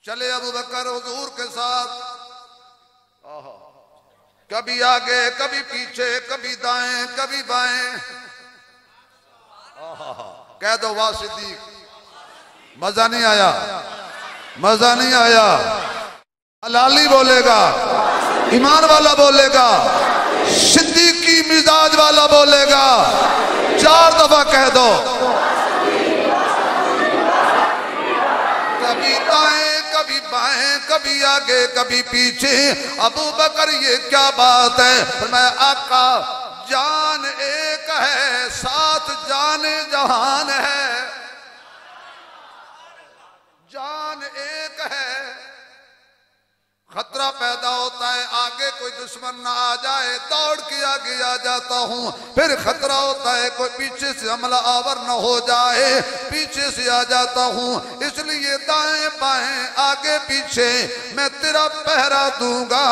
चले अबू बकर हुजूर के साथ, कभी आगे कभी पीछे, कभी दाएं कभी बाएं। कह दो वाह सिद्दीक। मजा नहीं आया, मजा नहीं आया। हलाली बोलेगा, ईमान वाला बोलेगा, सिद्दीकी मिजाज वाला बोलेगा। 4 दफा कह दो। कभी दाएं कभी बाएं, कभी आगे कभी पीछे। अबू बकर ये क्या बात है? मैं आका जान एक है, साथ जान जहान है। जान एक है, खतरा पैदा होता है आगे कोई दुश्मन ना आ जाए, दौड़ के आगे आ जाता हूं। फिर खतरा होता है कोई पीछे से हमला आवर न हो जाए, पीछे से आ जाता हूं। इसलिए दाएं बाएं आगे पीछे मैं तेरा पहरा दूंगा।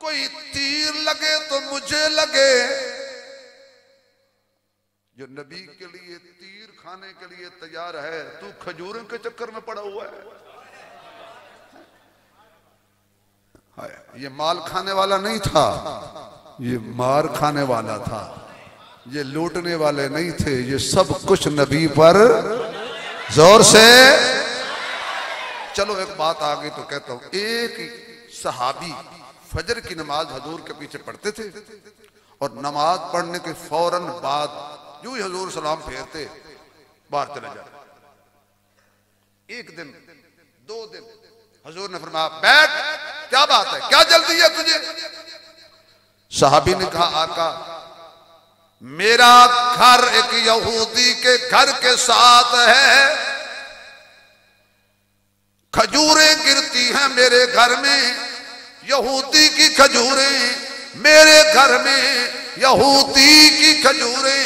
कोई तीर लगे तो मुझे लगे। जो नबी के लिए तीर खाने के लिए तैयार है, तू खजूरों के चक्कर में पड़ा हुआ है। ये माल खाने वाला नहीं था, ये मार खाने वाला था। ये लूटने वाले नहीं थे। ये सब कुछ नबी पर जोर से। चलो एक बात आ गई तो कहता हूं। एक सहाबी फजर की नमाज हजूर के पीछे पढ़ते थे और नमाज पढ़ने के फौरन बाद यूं ही हजूर सलाम फेरते बाहर चले जाते। एक दिन 2 दिन हजूर ने फरमाया बैठ, क्या बात है, क्या जल्दी है तुझे? सहाबी ने कहा आका मेरा घर एक यहूदी के घर के साथ है, खजूरें गिरती हैं मेरे घर में, यहूदी की खजूरें मेरे घर में, यहूदी की खजूरें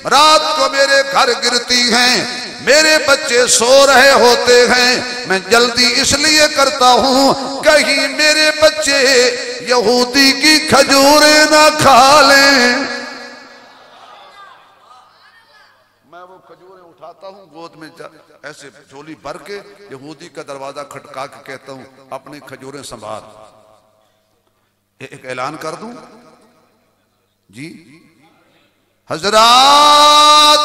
रात को मेरे घर गिरती हैं। मेरे बच्चे सो रहे होते हैं, मैं जल्दी इसलिए करता हूं कहीं मेरे बच्चे यहूदी की खजूरें ना खा लें। मैं वो खजूरें उठाता हूं गोद में ऐसे झोली भर के, यहूदी का दरवाजा खटका के कहता हूं अपनी खजूरें संभाल। एक ऐलान कर दूं जी हजरात,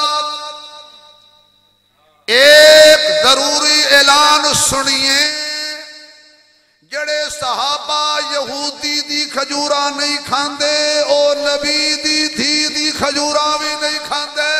एक जरूरी ऐलान सुनिए। जड़े सहाबा यहूदी दी खजूरा नहीं खांदे, ओ नबी दी धी दी खजूरा भी नहीं खांदे।